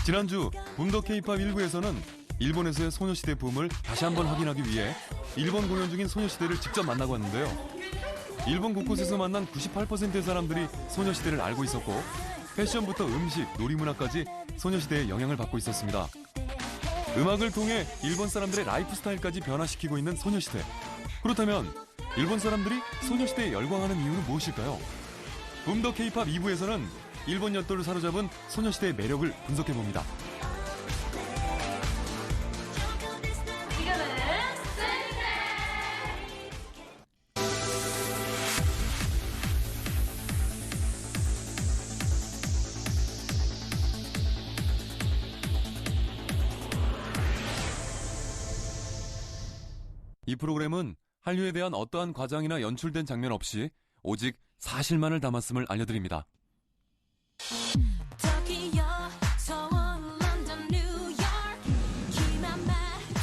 지난주 붐더 K-팝 1부에서는 일본에서의 소녀시대 붐을 다시 한번 확인하기 위해 일본 공연 중인 소녀시대를 직접 만나고 왔는데요. 일본 곳곳에서 만난 98%의 사람들이 소녀시대를 알고 있었고 패션부터 음식, 놀이문화까지 소녀시대의 영향을 받고 있었습니다. 음악을 통해 일본 사람들의 라이프 스타일까지 변화시키고 있는 소녀시대. 그렇다면 일본 사람들이 소녀시대에 열광하는 이유는 무엇일까요? 붐더 K-팝 2부에서는 일본 여도를 사로잡은 소녀시대의 매력을 분석해봅니다. 이 프로그램은 한류에 대한 어떠한 과장이나 연출된 장면 없이 오직 사실만을 담았음을 알려드립니다.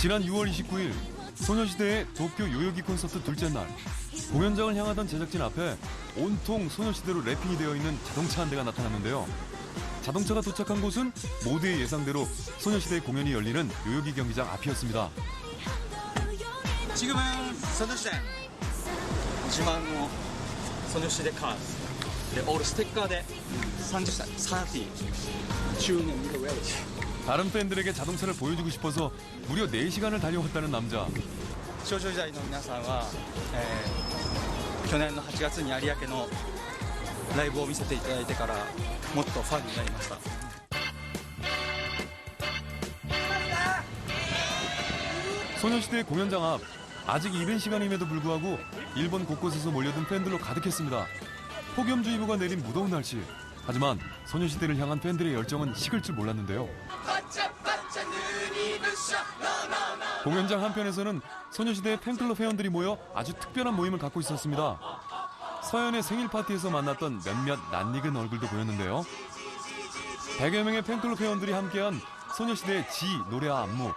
지난 6월 29일 소녀시대의 도쿄 요요기 콘서트 둘째 날 공연장을 향하던 제작진 앞에 온통 소녀시대로 랩핑이 되어 있는 자동차 한 대가 나타났는데요. 자동차가 도착한 곳은 모두의 예상대로 소녀시대의 공연이 열리는 요요기 경기장 앞이었습니다. 지금은 소녀시대 지망의 소녀시대 카드 오늘 스티커에 30살 30 주는 웨이지. 다른 팬들에게 자동차를 보여주고 싶어서 무려 4시간을 달려왔다는 남자. 少女時代の皆さんは、去年の8月に有明のライブを見せていただいてからもっとファンになりました。 소녀시대 공연장 앞 아직 이른 시간임에도 불구하고 일본 곳곳에서 몰려든 팬들로 가득했습니다. 폭염주의보가 내린 무더운 날씨. 하지만 소녀시대를 향한 팬들의 열정은 식을 줄 몰랐는데요. 공연장 한편에서는 소녀시대 팬클럽 회원들이 모여 아주 특별한 모임을 갖고 있었습니다. 서연의 생일 파티에서 만났던 몇몇 낯익은 얼굴도 보였는데요. 100여 명의 팬클럽 회원들이 함께한 소녀시대의 지 노래와 안무.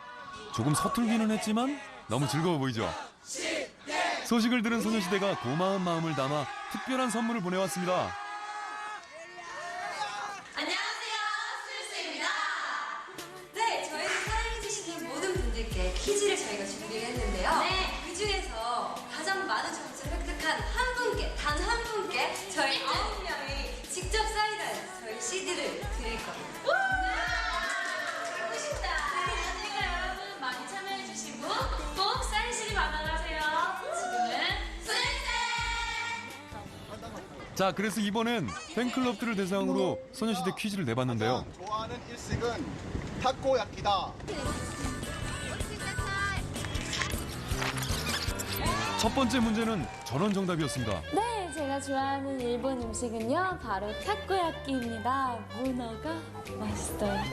조금 서툴기는 했지만 너무 즐거워 보이죠. 소식을 들은 소녀시대가 고마운 마음을 담아 특별한 선물을 보내왔습니다. 안녕하세요, 스위스입니다. 네, 저희를 사랑해주시는 모든 분들께 퀴즈를 저희가 준비를 했는데요. 네. 그 중에서 가장 많은 점수를 획득한 한 분께, 단 한 분께 저희 9명이 직접 사인한 저희 CD를 드릴 겁니다. 하고 싶다. 그러니까 여러분 많이 참여해주시고 꼭 사인 CD 받아가세요. 지금은 스위스! 자, 그래서 이번엔 팬클럽들을 대상으로 소녀시대 퀴즈를 내봤는데요. 좋아하는 일식은 타코야끼다. 첫 번째 문제는 전원 정답이었습니다. 네, 제가 좋아하는 일본 음식은요, 바로 타코야끼입니다. 문어가 맛있어요.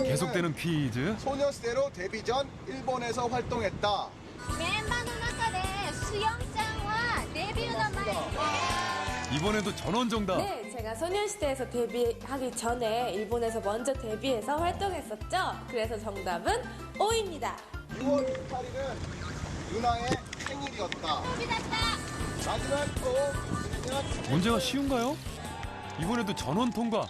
계속되는 퀴즈. 소녀시대로 데뷔 전 일본에서 활동했다. 멤버の中で 수영장과 데뷔の前 이번에도 전원 정답. 네, 제가 소녀시대에서 데뷔하기 전에 일본에서 먼저 데뷔해서 활동했었죠. 그래서 정답은 O입니다. 6월 28일은 유나의 생일이었다. 마지막 또 문제가 쉬운가요? 이번에도 전원 통과.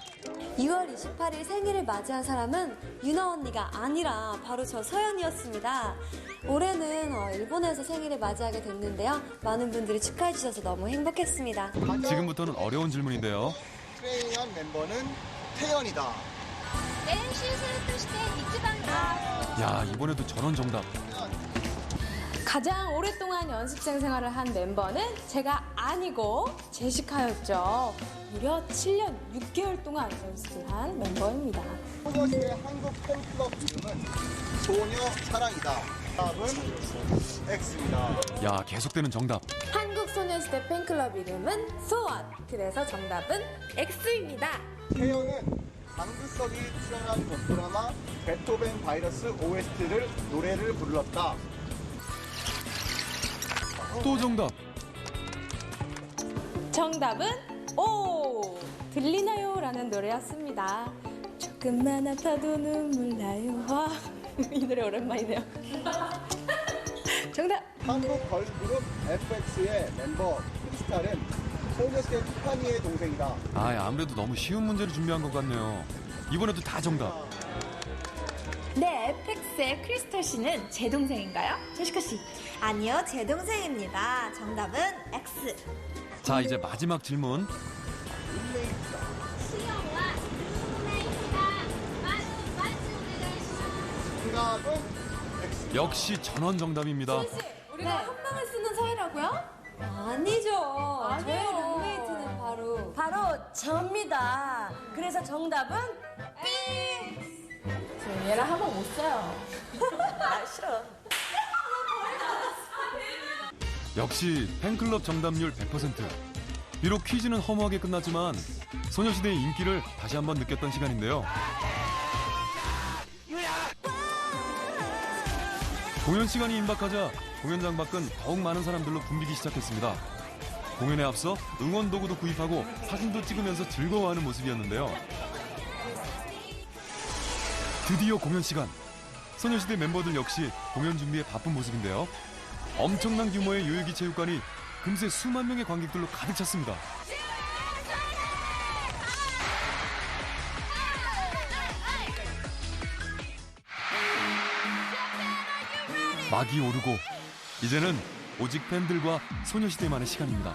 6월 28일 생일을 맞이한 사람은 유나 언니가 아니라 바로 저 서연이었습니다. 올해는 일본에서 생일을 맞이하게 됐는데요. 많은 분들이 축하해 주셔서 너무 행복했습니다. 지금부터는 어려운 질문인데요. 트레이닝한 멤버는 태연이다. 練習するとして一番 야, 이번에도 전원 정답. 가장 오랫동안 연습생 생활을 한 멤버는 제가 아니고 제시카였죠. 무려 7년 6개월 동안 연습을 한 멤버입니다. 소녀시대 한국 팬클럽 이름은 소녀 사랑이다. 답은 X입니다. 야, 계속되는 정답. 한국 소녀시대 팬클럽 이름은 소원. 그래서 정답은 X입니다. 태연은 강규석이 출연한 드라마 베토벤 바이러스 OST를 노래를 불렀다. 또 정답. 정답은 오! 들리나요? 라는 노래였습니다. 조금만 아파도 눈물 나요. 와, 이 노래 오랜만이네요. 정답! 한국 걸그룹 FX의 멤버 크리스탈은 소녀시대 티파니의 동생이다. 아무래도 너무 쉬운 문제를 준비한 것 같네요. 이번에도 다 정답. 네, 에펙스의 크리스탈 씨는 제 동생인가요? 제시카 씨. 아니요, 제 동생입니다. 정답은 X. 자, 이제 마지막 질문. 수영과 룸메이트가 마주 정답은 X. 역시 전원 정답입니다. 우리가 한 방을 쓰는 사이라고요? 아니죠. 아니에요. 저의 룸메이트는 바로 접니다. 그래서 정답은 삐. 저 얘랑 한 번 못 써요. 아, 싫어. 역시 팬클럽 정답률 100%. 비록 퀴즈는 허무하게 끝났지만 소녀시대의 인기를 다시 한번 느꼈던 시간인데요. 공연 시간이 임박하자 공연장 밖은 더욱 많은 사람들로 붐비기 시작했습니다. 공연에 앞서 응원 도구도 구입하고 사진도 찍으면서 즐거워하는 모습이었는데요. 드디어 공연 시간. 소녀시대 멤버들 역시 공연 준비에 바쁜 모습인데요. 엄청난 규모의 요요기 체육관이 금세 수만 명의 관객들로 가득 찼습니다. 막이 오르고 이제는 오직 팬들과 소녀시대만의 시간입니다.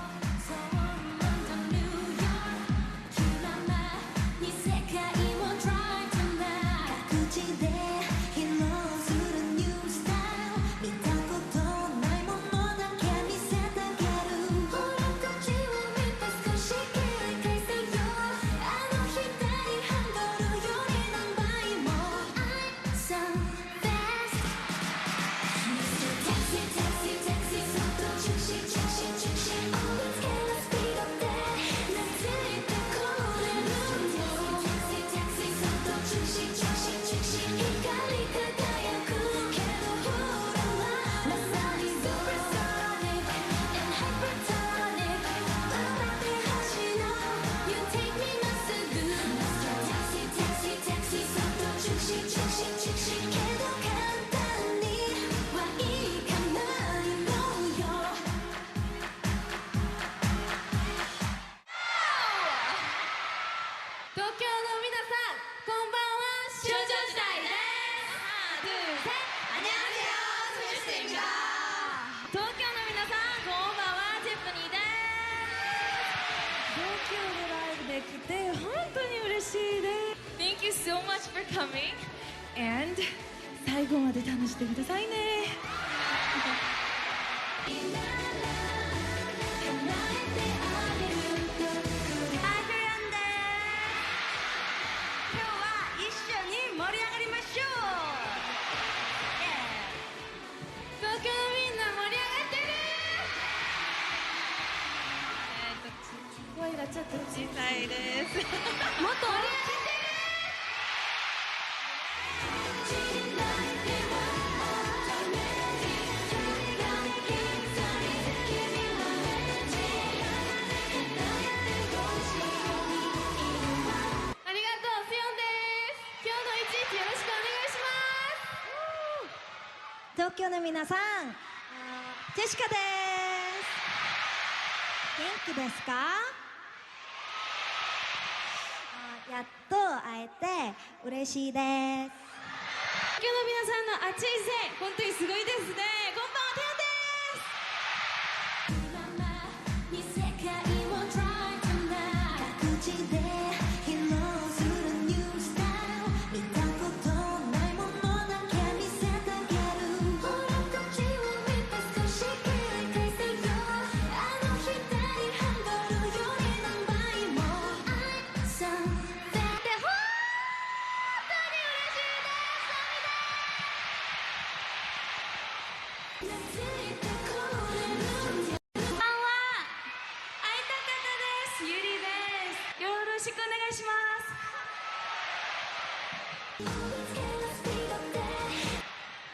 Thank you so much for coming. And 最後まで楽しんでくださいね。東京のみんな盛り上がってる。声がちょっと小さいです。もっと盛り上がってる。東京の皆さん、ジェシカです。元気ですか？やっと会えて嬉しいです。東京の皆さんの熱い声、本当にすごいですね。こんばんは、テヨンです。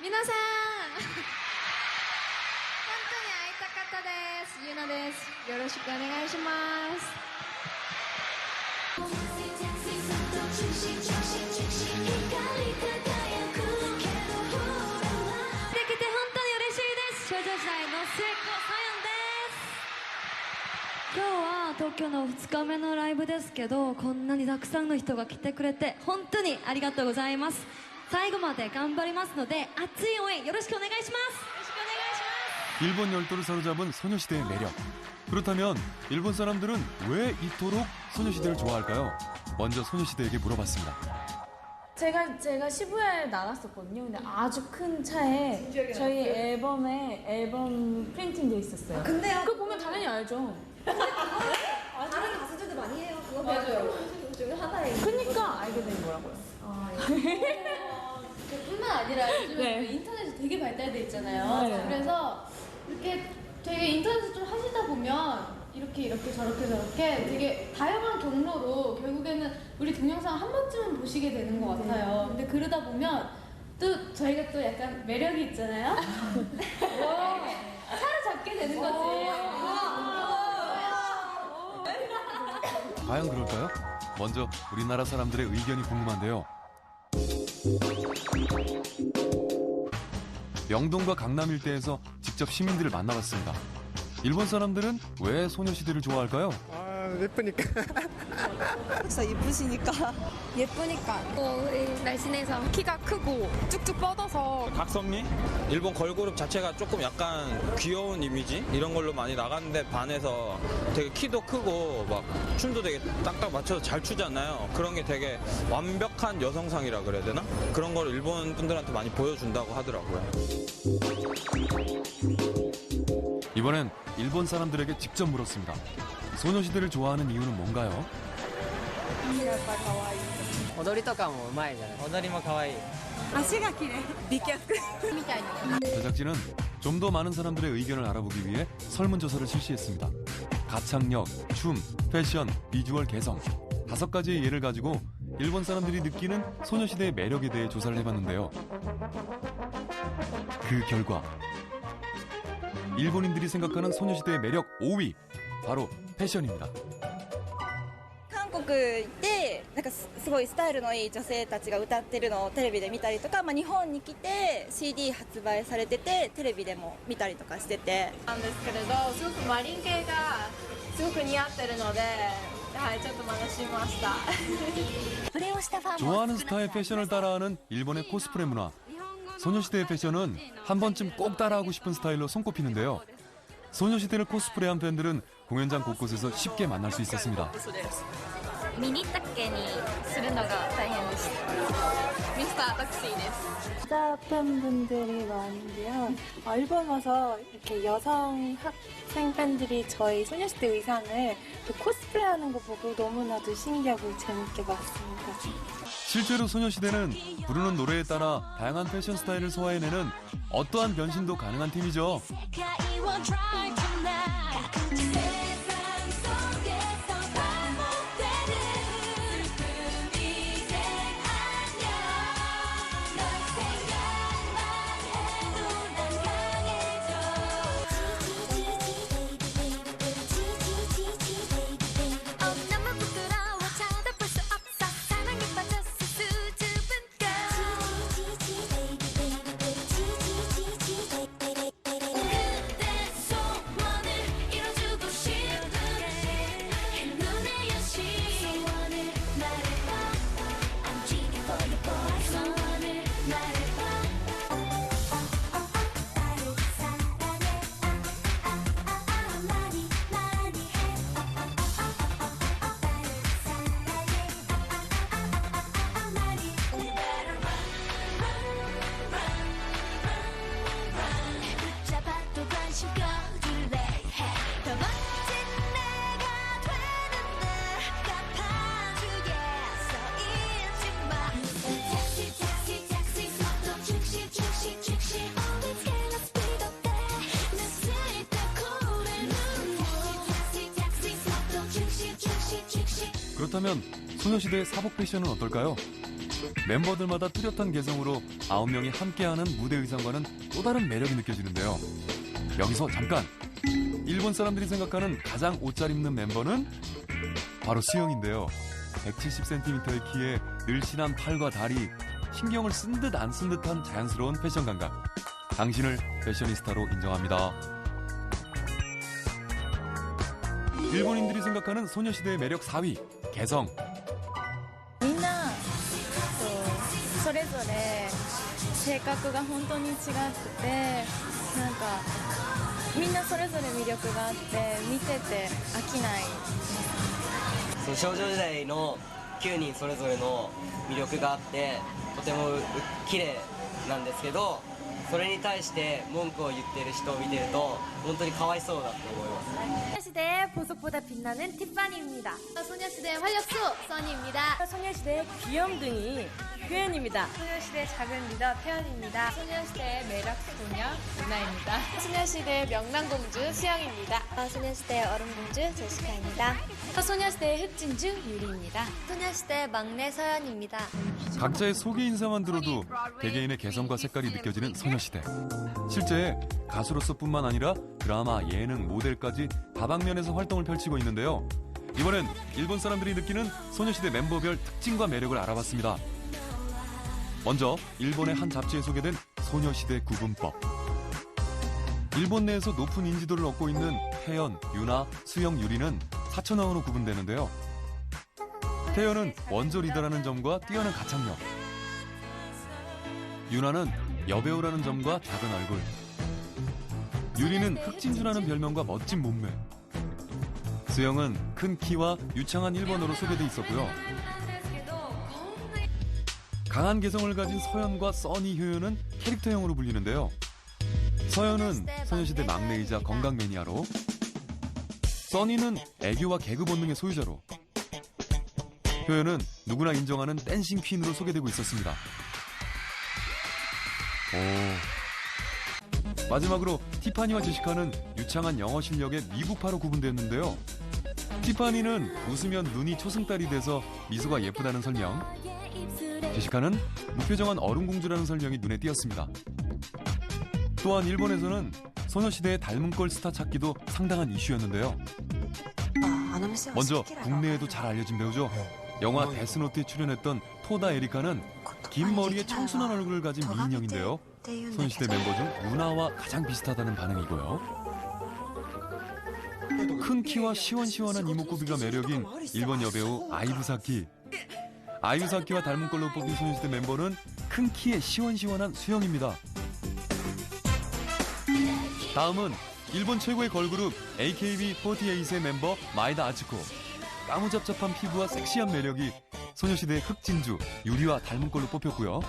皆さん本当に会いたかったです。ゆなです。よろしくお願いします。できて本当に嬉しいです。少女時代の末っ子サヨンです。今日は東京の2日目のライブですけど、こんなにたくさんの人が来てくれて本当にありがとうございます。最後まで頑張りますので熱い応援よろしくお願いします。 일본 열도를 사로잡은 소녀시대의 매력. 그렇다면 일본 사람들은 왜 이토록 소녀시대를 좋아할까요? 먼저 소녀시대에게 물어봤습니다. 제가 시부야에 나갔었거든요. 근데 아주 큰 차에 저희 앨범에 앨범 프린팅돼 있었어요. 근데요. 그거 보면 당연히 알죠. 다른 가수들도 많이 해요. 그거 맞아요. 중에 하나예요. 그러니까 알게 된 거라고요. 뿐만 아니라 요즘에 네. 인터넷이 되게 발달돼 있잖아요. 네. 그래서 이렇게 되게 인터넷을 좀 하시다 보면 이렇게 저렇게 되게 다양한 경로로 결국에는 우리 동영상 한 번쯤은 보시게 되는 것 같아요. 근데 그러다 보면 또 저희가 또 약간 매력이 있잖아요. 사로잡게 되는 거지. 과연 그럴까요? 먼저 우리나라 사람들의 의견이 궁금한데요. 명동과 강남 일대에서 직접 시민들을 만나봤습니다. 일본 사람들은 왜 소녀시대를 좋아할까요? 예쁘니까. 예쁘니까 또 날씬해서 키가 크고 쭉쭉 뻗어서 각선미? 일본 걸그룹 자체가 조금 약간 귀여운 이미지? 이런 걸로 많이 나갔는데 반해서 되게 키도 크고 막 춤도 되게 딱딱 맞춰서 잘 추잖아요. 그런 게 되게 완벽한 여성상이라 그래야 되나? 그런 걸 일본 분들한테 많이 보여준다고 하더라고요. 이번엔 일본 사람들에게 직접 물었습니다. 소녀시대를 좋아하는 이유는 뭔가요? 踊りとかもうまいじゃない。踊りも可愛い. 제작진은 좀 더 많은 사람들의 의견을 알아보기 위해 설문조사를 실시했습니다. 가창력, 춤, 패션, 비주얼 개성 5가지의 예를 가지고 일본 사람들이 느끼는 소녀시대의 매력에 대해 조사를 해봤는데요. 그 결과 일본인들이 생각하는 소녀시대의 매력 5위 바로 패션입니다. 韓国でなんかすごいスタイルのいい女性たちが歌ってるのをテレビで見たりとか、日本に来て CD 発売されててテレビでも見たりとかしててなんですけれど、すごくマリン系がすごく似合ってるので、はいちょっと真似しました。 좋아하는 스타의 패션을 따라하는 일본의 코스프레 문화. 소녀시대의 패션은 한 번쯤 꼭 따라하고 싶은 스타일로 손꼽히는데요. 소녀시대를 코스프레한 팬들은 공연장 곳곳에서 쉽게 만날 수 있었습니다. ミニタケにするのが大変でした。ミスタータクシーです。 여자 팬분들이 많은데요. 일본 와서 이렇게 여성 학생 팬들이 저희 소녀시대 의상을 또 코스프레하는 거 보고 너무나도 신기하고 재밌게 봤습니다. 실제로 소녀시대는 부르는 노래에 따라 다양한 패션 스타일을 소화해내는 어떠한 변신도 가능한 팀이죠. 그렇다면 소녀시대의 사복 패션은 어떨까요? 멤버들마다 뚜렷한 개성으로 9명이 함께하는 무대 의상과는 또 다른 매력이 느껴지는데요. 여기서 잠깐! 일본 사람들이 생각하는 가장 옷 잘 입는 멤버는 바로 수영인데요. 170cm의 키에 늘씬한 팔과 다리, 신경을 쓴 듯 안 쓴 듯한 자연스러운 패션 감각. 당신을 패셔니스타로 인정합니다. 일본인들이 생각하는 소녀시대의 매력 4위, 개성. みんなそれぞれ性格が本当に違くて、なんかみんなそれぞれ魅力があって見てて飽きない。その少女時代の9人それぞれの魅力があってとても綺麗なんですけど、それに対して文句を言ってる人を見てると本当にかわいそうだと思います。 소녀시대의 보석보다 빛나는 티파니입니다. 소녀시대의 활력소 써니입니다. 소녀시대의 귀염둥이 효연입니다. 소녀시대의 작은 리더 태연입니다. 소녀시대의 매력 소녀 유나입니다. 소녀시대의 명랑공주 수영입니다. 소녀시대의 얼음공주 제시카입니다. 소녀시대의 흑진주 유리입니다. 소녀시대의 막내 서연입니다. 각자의 소개 인사만 들어도 개개인의 개성과 색깔이 느껴지는 소녀시대. 실제 가수로서뿐만 아니라 드라마, 예능, 모델까지 다방면에서 활동을 펼치고 있는데요. 이번엔 일본 사람들이 느끼는 소녀시대 멤버별 특징과 매력을 알아봤습니다. 먼저 일본의 한 잡지에 소개된 소녀시대 구분법. 일본 내에서 높은 인지도를 얻고 있는 태연, 유나, 수영, 유리는 사천왕으로 구분되는데요. 태연은 원조 리더라는 점과 뛰어난 가창력, 유나는 여배우라는 점과 작은 얼굴, 유리는 흑진주라는 별명과 멋진 몸매, 수영은 큰 키와 유창한 일본어로 소개돼 있었고요. 강한 개성을 가진 서연과 써니 효연은 캐릭터형으로 불리는데요. 서연은 소녀시대 막내이자 건강 매니아로, 써니는 애교와 개그 본능의 소유자로, 효연은 누구나 인정하는 댄싱 퀸으로 소개되고 있었습니다. 마지막으로 티파니와 제시카는 유창한 영어 실력의 미국파로 구분됐는데요. 티파니는 웃으면 눈이 초승달이 돼서 미소가 예쁘다는 설명, 제시카는 무표정한 얼음공주라는 설명이 눈에 띄었습니다. 또한 일본에서는 소녀시대의 닮은 꼴 스타 찾기도 상당한 이슈였는데요. 먼저 국내에도 잘 알려진 배우죠. 영화 데스노트에 출연했던 토다 에리카는 긴 머리에 청순한 얼굴을 가진 미인형인데요. 소녀시대 멤버 중 유나와 가장 비슷하다는 반응이고요. 큰 키와 시원시원한 이목구비가 매력인 일본 여배우 아이부사키. 아이부사키와 닮은 걸로 뽑힌 소녀시대 멤버는 큰 키에 시원시원한 수영입니다. 다음은 일본 최고의 걸그룹 AKB48의 멤버 마에다 아츠코. 까무잡잡한 피부와 섹시한 매력이 소녀시대의 흑진주 유리와 닮은 걸로 뽑혔고요.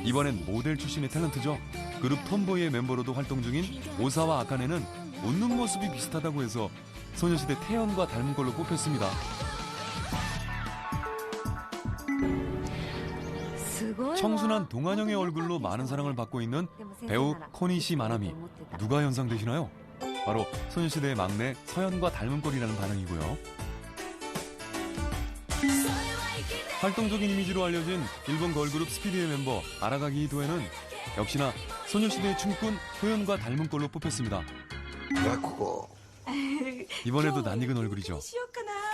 이번엔 모델 출신의 탤런트죠. 그룹 톰보이의 멤버로도 활동 중인 오사와 아카네는 웃는 모습이 비슷하다고 해서 소녀시대 태연과 닮은 걸로 뽑혔습니다. 청순한 동안형의 얼굴로 많은 사랑을 받고 있는 배우 코니시 마나미. 누가 연상되시나요? 바로 소녀시대의 막내 서연과 닮은 꼴이라는 반응이고요. 활동적인 이미지로 알려진 일본 걸그룹 스피드의 멤버 아라가기 히토에는 역시나 소녀시대의 춤꾼 효연과 닮은 꼴로 뽑혔습니다. 이번에도 낯익은 얼굴이죠.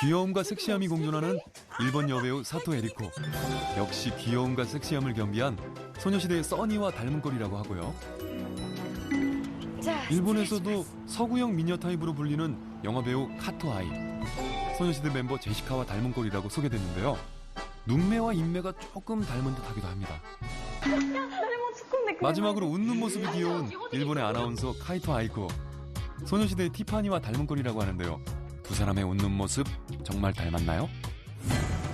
귀여움과 섹시함이 공존하는 일본 여배우 사토 에리코. 역시 귀여움과 섹시함을 겸비한 소녀시대의 써니와 닮은 꼴이라고 하고요. 일본에서도 서구형 미녀 타입으로 불리는 영화배우 카토 아이. 소녀시대 멤버 제시카와 닮은 꼴이라고 소개됐는데요. 눈매와 인매가 조금 닮은 듯하기도 합니다. 마지막으로 웃는 모습이 귀여운 일본의 아나운서 카이토 아이코. 소녀시대의 티파니와 닮은 꼴이라고 하는데요. 두 사람의 웃는 모습 정말 닮았나요?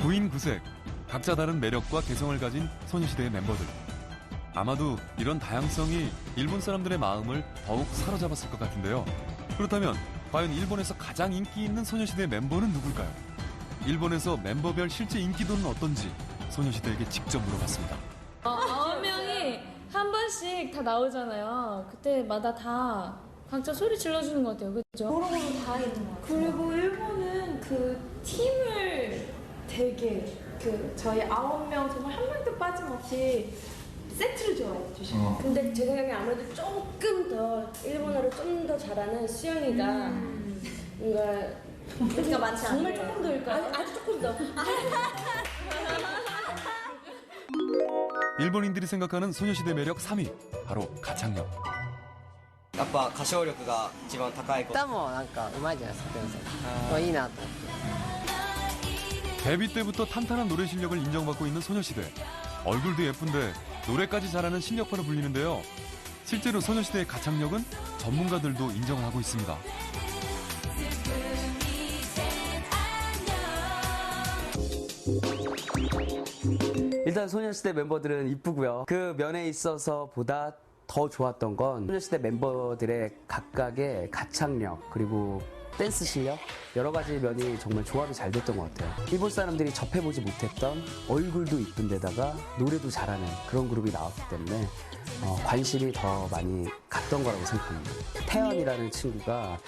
부인 구색, 각자 다른 매력과 개성을 가진 소녀시대의 멤버들. 아마도 이런 다양성이 일본 사람들의 마음을 더욱 사로잡았을 것 같은데요. 그렇다면 과연 일본에서 가장 인기 있는 소녀시대 멤버는 누굴까요? 일본에서 멤버별 실제 인기도는 어떤지 소녀시대에게 직접 물어봤습니다. 9명이 한 번씩 다 나오잖아요. 그때마다 다 각자 소리 질러주는 것 같아요. 그죠? 고루고루 다 있는 것 같아요. 그리고 일본은 그 팀을 되게 저희 9명 정말 한 명도 빠짐없이 세트를 좋아해 주시고. 근데 제 생각에 아무래도 조금 더 일본어를 좀 더 잘하는 수영이가 뭔가 인기가 많지 않아요. 정말 조금 더일까요? 아주 조금 더. 일본인들이 생각하는 소녀시대 매력 3위, 바로 가창력. やっぱ歌唱力が一番高い子。歌もなんか上手いじゃないですか、天さん。いいなと思って。 데뷔 때부터 탄탄한 노래 실력을 인정받고 있는 소녀시대. 얼굴도 예쁜데 노래까지 잘하는 실력파로 불리는데요. 실제로 소녀시대의 가창력은 전문가들도 인정을 하고 있습니다. 일단 소녀시대 멤버들은 이쁘고요. 그 면에 있어서 보다 더 좋았던 건 소녀시대 멤버들의 각각의 가창력 그리고 댄스 실력 여러 가지 면이 정말 조합이 잘 됐던 것 같아요. 일본 사람들이 접해보지 못했던 얼굴도 이쁜 데다가 노래도 잘하는 그런 그룹이 나왔기 때문에 관심이 더 많이 갔던 거라고 생각합니다. 태연이라는 친구가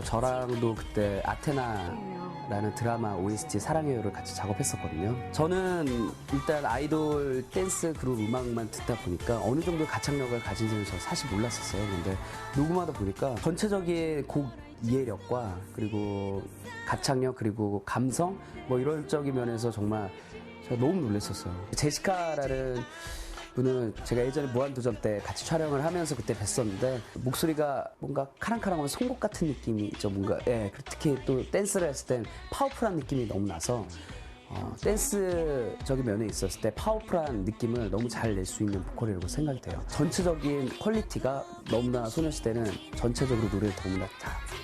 저랑도 그때 아테나라는 드라마 OST 사랑해요를 같이 작업했었거든요. 저는 일단 아이돌 댄스 그룹 음악만 듣다 보니까 어느 정도 가창력을 가진지는 저 사실 몰랐었어요. 근데 녹음하다 보니까 전체적인 곡 이해력과 그리고 가창력 그리고 감성 뭐 이런적인 면에서 정말 제가 너무 놀랐었어요. 제시카라는 분은 제가 예전에 무한도전 때 같이 촬영을 하면서 그때 뵀었는데 목소리가 뭔가 카랑카랑한 송곳 같은 느낌이 있죠. 뭔가 특히 또 댄스를 했을 땐 파워풀한 느낌이 너무 나서 댄스적인 면에 있었을 때 파워풀한 느낌을 너무 잘 낼 수 있는 보컬이라고 생각이 돼요. 전체적인 퀄리티가 너무나 소녀시대는 전체적으로 노래를 너무나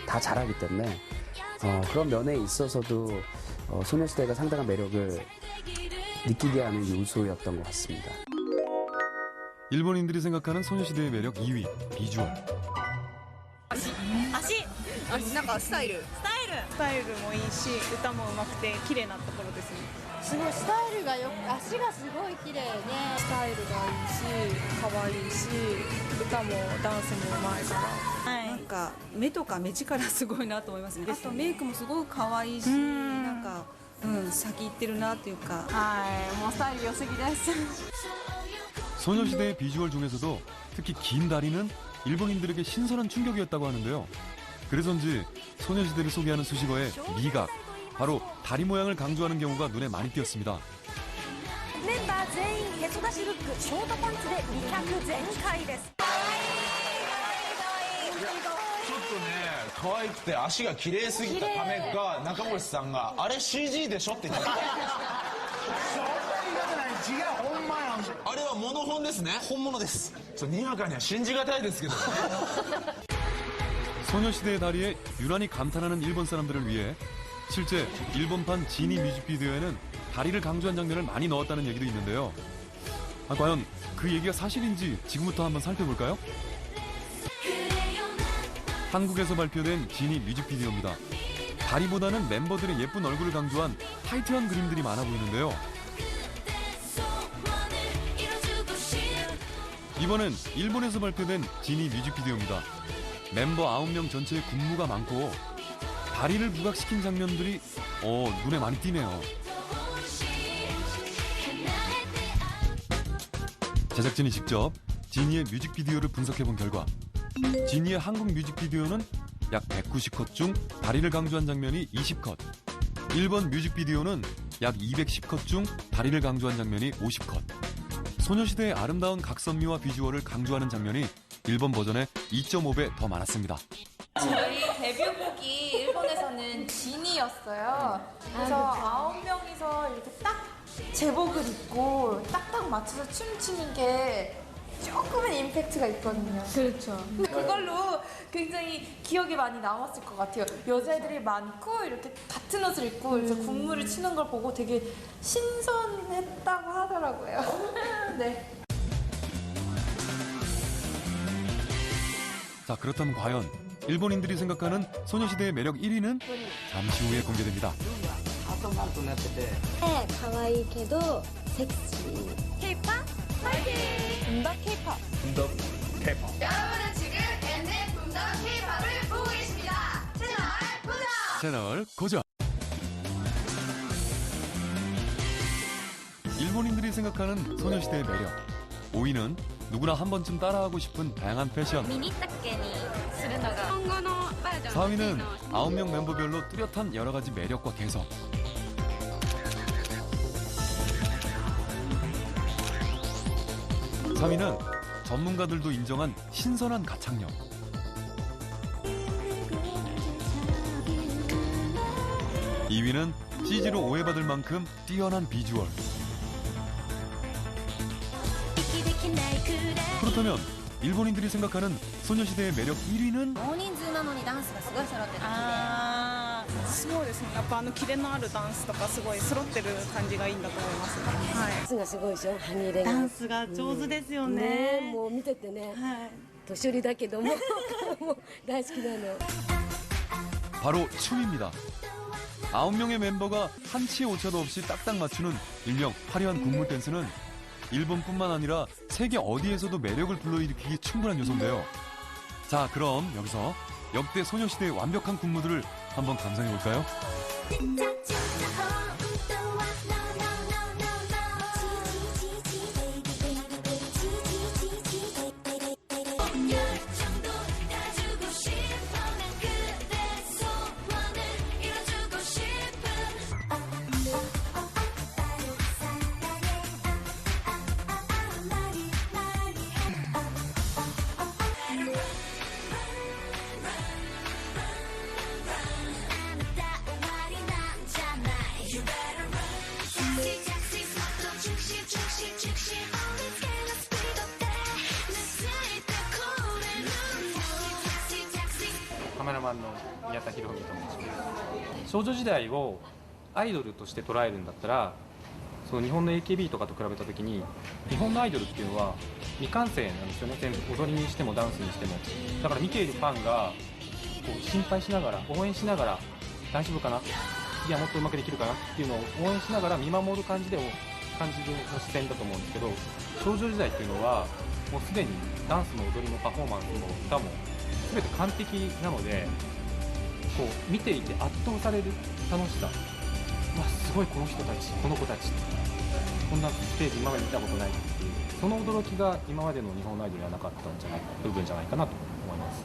다 잘하기 때문에 그런 면에 있어서도 소녀시대가 상당한 매력을 느끼게 하는 요소였던 것 같습니다. 일본인들이 생각하는 소녀시대의 매력 2위, 비주얼. なんかスタイルもいいし歌も上手くて綺麗なところですね。すごいスタイルがよく足がすごい綺麗ね。スタイルがいいし可愛いし歌もダンスも上手いから、なんか目とか目力すごいなと思いますね。あとメイクもすごく可愛いし、なんか先行ってるなっていうか、もうスタイル良すぎです。 소녀시대의 비주얼 중에서도 특히 긴 다리는 일본인들에게 신선한 충격이었다고 하는데요. 그래서인지 소녀시대를 소개하는 수식어에 미각, 바로 다리 모양을 강조하는 경우가 눈에 많이 띄었습니다. メンバー全員へそ出しルックショートパンツで美脚全開です。ちょっとね可愛くて足が綺麗すぎたためか中森さんがあれ CG でしょって言ってた。違うほんまやん。あれはモノ本ですね。本物です。にわかには信じがたいですけどね。 소녀시대의 다리에 유난히 감탄하는 일본 사람들을 위해 실제 일본판 지니 뮤직비디오에는 다리를 강조한 장면을 많이 넣었다는 얘기도 있는데요. 과연 그 얘기가 사실인지 지금부터 한번 살펴볼까요? 한국에서 발표된 지니 뮤직비디오입니다. 다리보다는 멤버들의 예쁜 얼굴을 강조한 타이트한 그림들이 많아 보이는데요. 이번엔 일본에서 발표된 지니 뮤직비디오입니다. 멤버 9명 전체에 군무가 많고 다리를 부각시킨 장면들이 눈에 많이 띄네요. 제작진이 직접 지니의 뮤직비디오를 분석해본 결과 지니의 한국 뮤직비디오는 약 190컷 중 다리를 강조한 장면이 20컷, 일본 뮤직비디오는 약 210컷 중 다리를 강조한 장면이 50컷. 소녀시대의 아름다운 각선미와 비주얼을 강조하는 장면이 일본 버전의 2.5배 더 많았습니다. 저희 데뷔곡이 일본에서는 진이었어요. 그래서 9명이서 이렇게 딱 제복을 입고 딱딱 맞춰서 춤추는 게 조금은 임팩트가 있거든요. 그렇죠. 그걸로 굉장히 기억이 많이 남았을 것 같아요. 여자애들이 많고 이렇게 같은 옷을 입고 이제 군무를 치는 걸 보고 되게 신선했다고 하더라고요. 네. 자, 그렇다면 과연 일본인들이 생각하는 소녀시대의 매력 1위는 잠시 후에 공개됩니다. ね、可愛いけどセクシー。 K-pop 파이팅! 붐덕 K-pop. 붐덕 K-pop. 여러분은 지금 엠넷 붐덕 K-pop을 보고 계십니다. 채널 고정. 채널 고정. 일본인들이 생각하는 소녀시대의 매력 5위는 누구나 한 번쯤 따라하고 싶은 다양한 패션. 4위는 9명 멤버별로 뚜렷한 여러 가지 매력과 개성. 3위는 전문가들도 인정한 신선한 가창력. 2위는 CG로 오해받을 만큼 뛰어난 비주얼. 그렇다면 일본인들이 생각하는 소녀시대의 매력 1위는? 大人数なのにダンスがすごい揃ってるそうですね。やっぱキレのあるダンスとかすごい揃ってる感じがいいんだと思いますね。はい。ダンスがすごいでしょ、ハニーレが。ダンスが上手ですよね。もう見ててね、年寄りだけどももう大好きなの。 바로 춤입니다. 9명의 멤버가 한치의 오차도 없이 딱딱 맞추는 일명 화려한 국물 댄스는 일본뿐만 아니라 세계 어디에서도 매력을 불러일으키기 충분한 요소인데요. 자, 그럼 여기서 역대 소녀시대의 완벽한 군무들을 한번 감상해볼까요?カメラマンの宮田博文と申します。少女時代をアイドルとして捉えるんだったら、その日本の AKB とかと比べた時に日本のアイドルっていうのは未完成なんですよね。全部踊りにしてもダンスにしても。だから見ているファンがこう心配しながら応援しながら大丈夫かな、次はもっとうまくできるかなっていうのを応援しながら見守る感じの視線だと思うんですけど、少女時代っていうのはもうすでにダンスも踊りもパフォーマンスも歌も全て完璧なので、こう見ていて圧倒される楽しさ、わすごいこの人たちこの子たちこんなステージ今まで見たことないっていう、その驚きが今までの日本のアイドルにはなかったんじゃない部分じゃないかなと思います。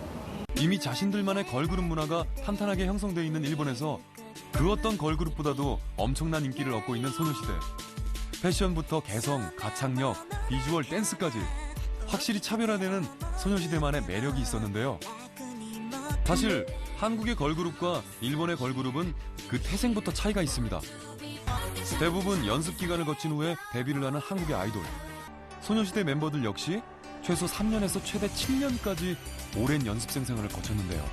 이미 자신들만의 걸그룹 문화가 탄탄하게 형성되어 있는 일본에서 그 어떤 걸그룹보다도 엄청난 인기를 얻고 있는 소녀시대. 패션부터 개성, 가창력, 비주얼, 댄스까지 확실히 차별화되는 소녀시대만의 매력이 있었는데요. 사실 한국의 걸그룹과 일본의 걸그룹은 그 태생부터 차이가 있습니다. 대부분 연습 기간을 거친 후에 데뷔를 하는 한국의 아이돌. 소녀시대 멤버들 역시 최소 3년에서 최대 7년까지 오랜 연습생 생활을 거쳤는데요.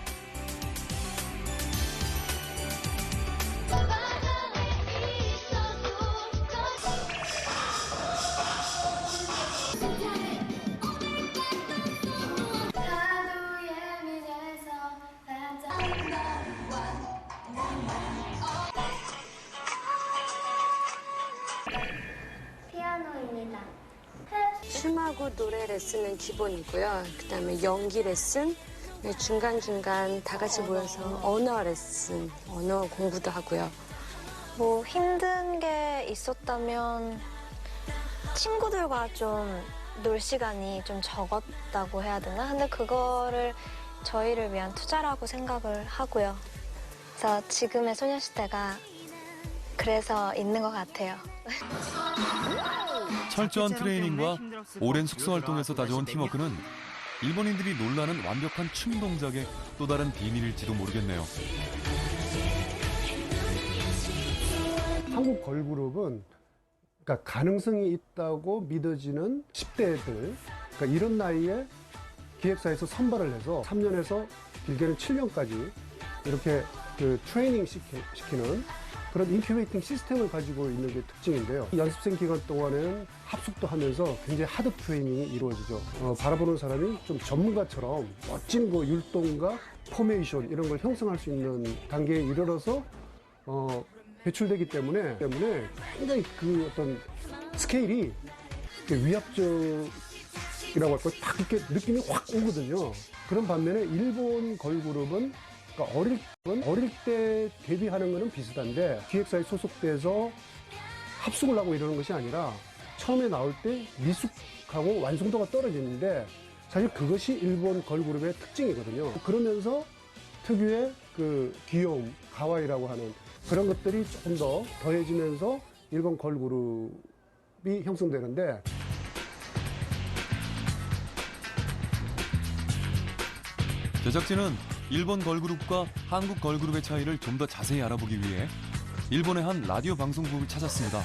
피아노입니다. 춤하고 노래 레슨은 기본이고요. 그다음에 연기 레슨, 중간중간 다 같이 모여서 언어 레슨, 언어 공부도 하고요. 뭐 힘든 게 있었다면 친구들과 좀 놀 시간이 좀 적었다고 해야 되나? 근데 그거를 저희를 위한 투자라고 생각을 하고요. 그래서 지금의 소녀시대가 그래서 있는 것 같아요. 철저한 트레이닝과 오랜 숙소 활동에서 다져온 팀워크는 일본인들이 놀라는 완벽한 춤 동작의 또 다른 비밀일지도 모르겠네요. 한국 걸그룹은 그러니까 가능성이 있다고 믿어지는 10대들, 그러니까 이런 나이에 기획사에서 선발을 해서 3년에서 길게는 7년까지 이렇게 그 트레이닝 시키는 그런 인큐베이팅 시스템을 가지고 있는 게 특징인데요. 연습생 기간 동안에는 합숙도 하면서 굉장히 하드 트레이닝이 이루어지죠. 바라보는 사람이 좀 전문가처럼 멋진 그 율동과 포메이션 이런 걸 형성할 수 있는 단계에 이르러서 배출되기 때문에 굉장히 그 어떤 스케일이 위압적이라고 할까 딱 이렇게 느낌이 확 오거든요. 그런 반면에 일본 걸그룹은 그러니까 어릴 때 데뷔하는 거는 비슷한데 기획사에 소속돼서 합숙을 하고 이러는 것이 아니라 처음에 나올 때 미숙하고 완성도가 떨어지는데 사실 그것이 일본 걸그룹의 특징이거든요. 그러면서 특유의 그 귀여움, 가와이라고 하는 그런 것들이 조금 더 더해지면서 일본 걸그룹이 형성되는데 제작진은 일본 걸그룹과 한국 걸그룹의 차이를 좀 더 자세히 알아보기 위해 일본의 한 라디오 방송국을 찾았습니다.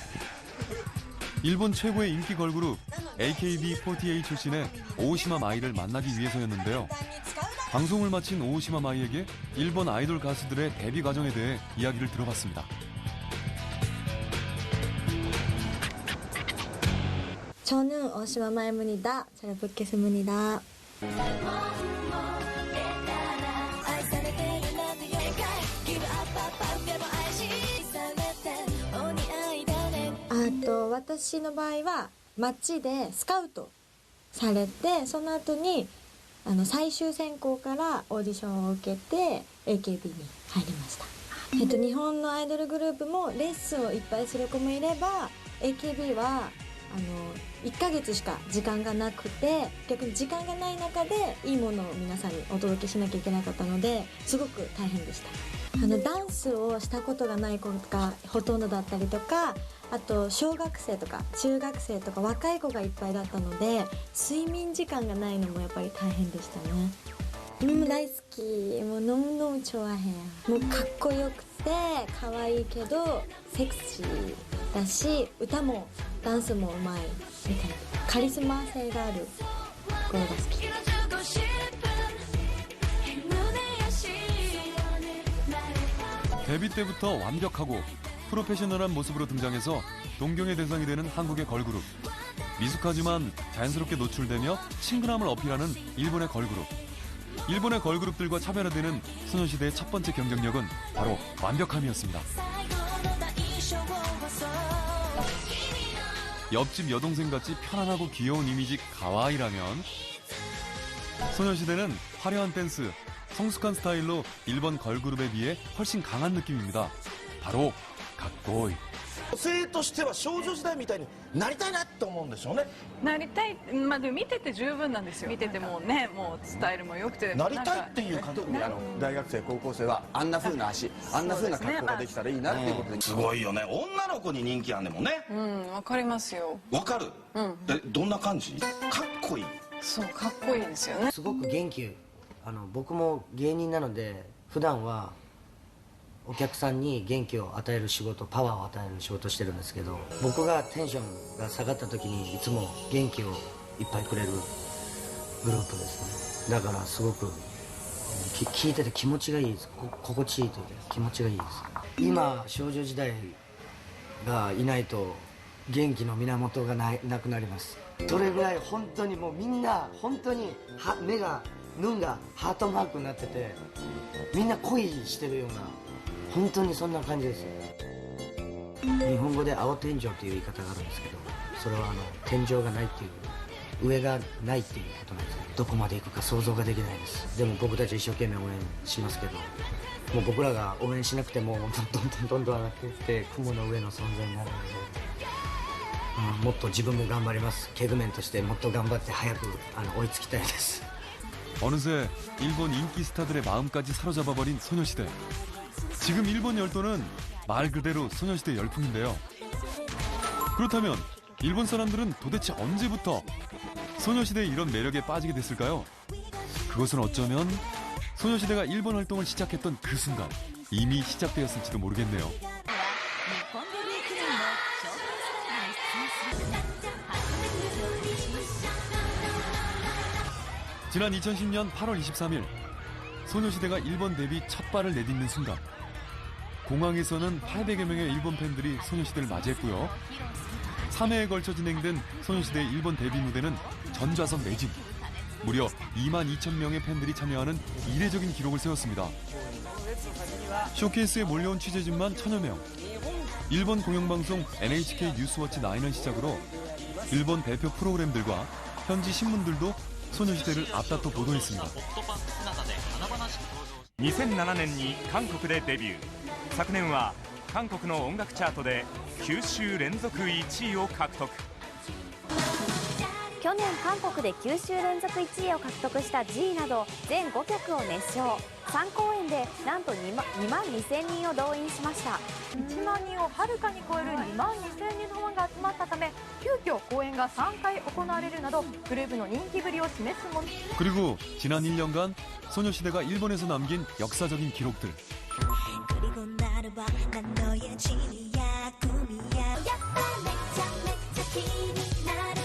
일본 최고의 인기 걸그룹 AKB48 출신의 오오시마 마이를 만나기 위해서였는데요. 방송을 마친 오오시마 마이에게 일본 아이돌 가수들의 데뷔 과정에 대해 이야기를 들어봤습니다. 저는 오시마 마이입니다. 잘 뵙겠습니다.私の場合は街でスカウトされて、その後に最終選考からオーディションを受けて AKB に入りました。日本のアイドルグループもレッスンをいっぱいする子もいれば、 AKB は1ヶ月しか時間がなくて、逆に時間がない中でいいものを皆さんにお届けしなきゃいけなかったので、すごく大変でした。ダンスをしたことがない子がほとんどだったりとか、あと小学生とか中学生とか若い子がいっぱいだったので、睡眠時間がないのもやっぱり大変でしたね。大好き。もう너무너무 좋아해요。もうかっこよくて可愛いけどセクシーだし、歌もダンスもうまいみたいなカリスマ性がある子が好き。데뷔 때부터 완벽하고 프로페셔널한 모습으로 등장해서 동경의 대상이 되는 한국의 걸그룹. 미숙하지만 자연스럽게 노출되며 친근함을 어필하는 일본의 걸그룹. 일본의 걸그룹들과 차별화되는 소녀시대의 첫 번째 경쟁력은 바로 완벽함이었습니다. 옆집 여동생같이 편안하고 귀여운 이미지 가와이라면, 소녀시대는 화려한 댄스, 성숙한 스타일로 일본 걸그룹에 비해 훨씬 강한 느낌입니다. 바로 갓고이. 女性としては少女時代みたいになりたいなって思うんでしょうね。なりたい、でも見てて十分なんですよ。見ててもね、もうスタイルも良くて、なりたいっていう感じで、大学生高校生はあんな風な足、あんな風な格好ができたらいいなっていうことで、すごいよね。女の子に人気あんでもね。わかりますよ。わかる。どんな感じ？かっこいい。そう、かっこいいですよね。すごく元気。僕も芸人なので普段はお客さんに元気を与える仕事、パワーを与える仕事をしてるんですけど、僕がテンションが下がった時にいつも元気をいっぱいくれるグループですね。だからすごく聞いてて気持ちがいいです。心地いいというか気持ちがいいです。今少女時代がいないと元気の源がなくなります。それぐらい本当にもうみんな本当に目が눈がハートマークになってて、みんな恋してるような、本当にそんな感じです。日本語で青天井っていう言い方があるんですけど、それは天井がないっていう、上がないっていうことなんですけど、どこまで行くか想像ができないです。でも僕たち一生懸命応援しますけど、もう僕らが応援しなくてもどんどん上がっていって雲の上の存在になるので、もっと自分も頑張ります。ケグメンとしてもっと頑張って早く追いつきたいです。 어느새 일본 인기 스타들의 마음까지 사로잡아버린 소녀시대. 지금 일본 열도는 말 그대로 소녀시대 열풍인데요. 그렇다면 일본 사람들은 도대체 언제부터 소녀시대의 이런 매력에 빠지게 됐을까요? 그것은 어쩌면 소녀시대가 일본 활동을 시작했던 그 순간 이미 시작되었을지도 모르겠네요. 지난 2010년 8월 23일 소녀시대가 일본 데뷔 첫 발을 내딛는 순간 공항에서는 800여 명의 일본 팬들이 소녀시대를 맞이했고요. 3회에 걸쳐 진행된 소녀시대의 일본 데뷔 무대는 전좌석 매진, 무려 22,000명의 팬들이 참여하는 이례적인 기록을 세웠습니다. 쇼케이스에 몰려온 취재진만 1,000여 명. 일본 공영방송 NHK 뉴스워치 9을 시작으로 일본 대표 프로그램들과 현지 신문들도 소녀시대를 앞다퉈 보도했습니다. 2007年に韓国でデビュー。昨年は韓国の音楽チャートで9週連続1位を獲得。去年韓国で9週連続1位を獲得した G など全5曲を熱唱。3公演でなんと2万2000人を動員しました。1万人をはるかに超える2万2000人のファンが集まったため、急遽公演が3回行われるなどグループの人気ぶりを示すもの。 그리고 지난 1년간 소녀시대가 일본에서 남긴 역사적인 기록들. 너의 취미야 꿈이야 야빠 맥자 기니 나를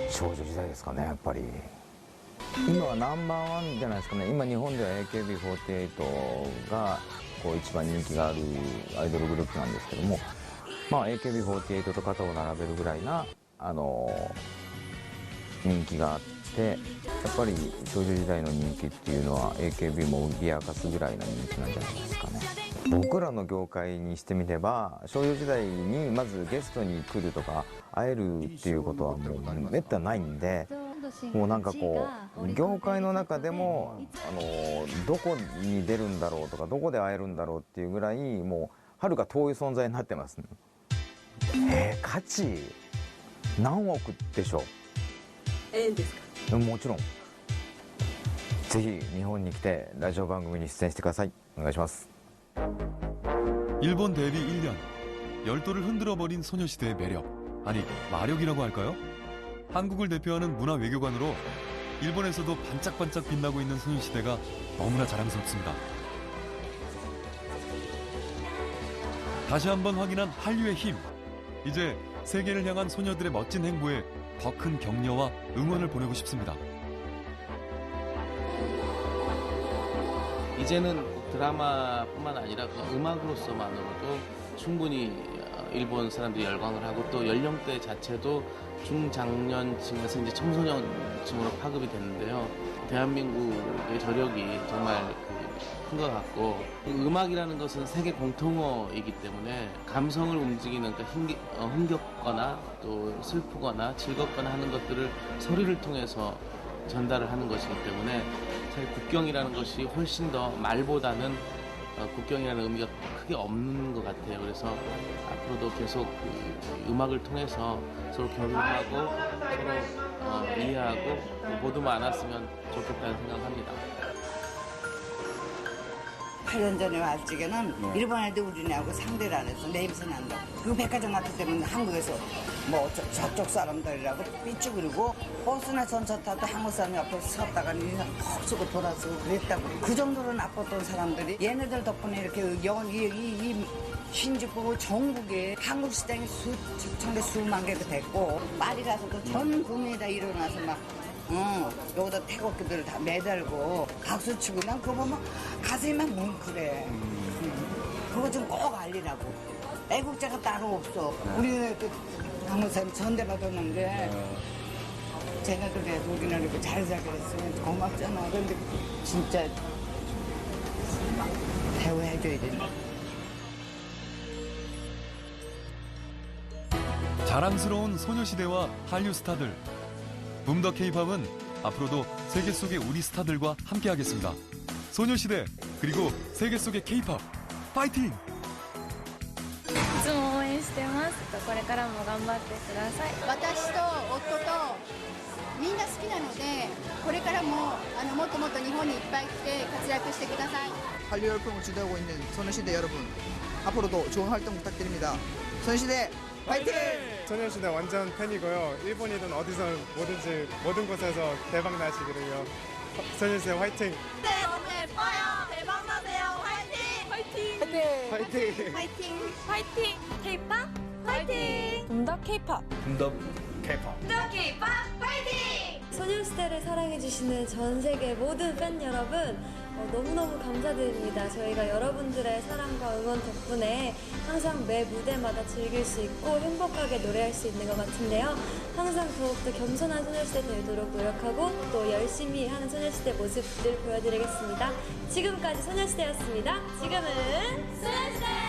少女時代ですかね、やっぱり今はナンバーワンじゃないですかね。今日本では AKB48 がこう一番人気があるアイドルグループなんですけども、まあ AKB48 と肩を並べるぐらいな人気があって、やっぱり少女時代の人気っていうのは AKB も脅かすぐらいの人気なんじゃないですかね。僕らの業界にしてみれば、少女時代にまずゲストに来るとか会えるっていうことはもうめったにないんで、もうなんかこう業界の中でもどこに出るんだろうとかどこで会えるんだろうっていうぐらいもうはるか遠い存在になってますね。価値何億でしょう。円ですか？もちろん。ぜひ日本に来てラジオ番組に出演してください。お願いします。 일본 데뷔 1년, 열도를 흔들어버린 소녀시대의 매력, 아니 마력이라고 할까요? 한국을 대표하는 문화 외교관으로 일본에서도 반짝반짝 빛나고 있는 소녀시대가 너무나 자랑스럽습니다. 다시 한번 확인한 한류의 힘. 이제 세계를 향한 소녀들의 멋진 행보에 더 큰 격려와 응원을 보내고 싶습니다. 이제는 드라마뿐만 아니라 그냥 음악으로서만으로도 충분히 일본 사람들이 열광을 하고 또 연령대 자체도 중장년층에서 이제 청소년층으로 파급이 됐는데요. 대한민국의 저력이 정말 큰 것 같고, 음악이라는 것은 세계 공통어이기 때문에 감성을 움직이는, 그러니까 흥겹거나 또 슬프거나 즐겁거나 하는 것들을 소리를 통해서 전달을 하는 것이기 때문에 사실 국경이라는 것이 훨씬 더 말보다는 국경이라는 의미가 크게 없는 것 같아요. 그래서 앞으로도 계속 음악을 통해서 서로 교류하고 서로 이해하고 모두 많았으면 좋겠다는 생각합니다. 8년 전에 왔을 적에는 일본 애들 우리네하고 상대를 안 해서 냄새 난다. 그 백화점 같은 때는 한국에서 뭐 저쪽 사람들이라고 삐죽거리고 버스나 전차 타도 한국 사람이 옆에 섰다가 인상 퍽 쓰고 돌아서고 그랬다고. 그 정도로 나빴던 사람들이 얘네들 덕분에 이렇게 이 신주국 전국에 한국 시장이 수천 개 수만 개가 됐고 파리 가서도 전 국민이 다 일어나서 막 여기다 태극기들 다 매달고 박수 치고 난 그거 보면 가슴이 막 뭉클해. 그거 좀 꼭 알리라고. 애국자가 따로 없어. 우리는 한국 사람 전대받았는데 쟤네들이 우리나라 이렇게 잘 살게 했으면 고맙잖아. 근데 진짜 대우해줘야 된다. 자랑스러운 소녀시대와 한류 스타들. 붐더 K-팝은 앞으로도 세계 속의 우리 스타들과 함께하겠습니다. 소녀시대 그리고 세계 속의 K-팝 파이팅! いつも応援してます。これからも頑張ってください。私と夫とみんな好きなので、これからももっともっと日本にいっぱい来て活躍してください。 한류 열풍을 주도하고 있는 소녀시대 여러분, 앞으로도 좋은 활동 부탁드립니다. 소녀시대 파이팅! 소녀시대 완전 팬이고요. 일본이든 어디서 뭐든지 모든 곳에서 대박 나시기를요. 소녀시대 화이팅! 네, 너무 예뻐요. 대박 나세요. 화이팅! 화이팅! 화이팅! 화이팅! 화이팅! K-pop 화이팅! 붐더 K-팝. 붐더 K-팝. 붐더 K-pop 화이팅! 소녀시대를 사랑해주시는 전 세계 모든 팬 여러분, 너무너무 감사드립니다. 저희가 여러분들의 사랑과 응원 덕분에 항상 매 무대마다 즐길 수 있고 행복하게 노래할 수 있는 것 같은데요. 항상 더욱더 겸손한 소녀시대 되도록 노력하고 또 열심히 하는 소녀시대 모습들 보여드리겠습니다. 지금까지 소녀시대였습니다. 지금은 소녀시대!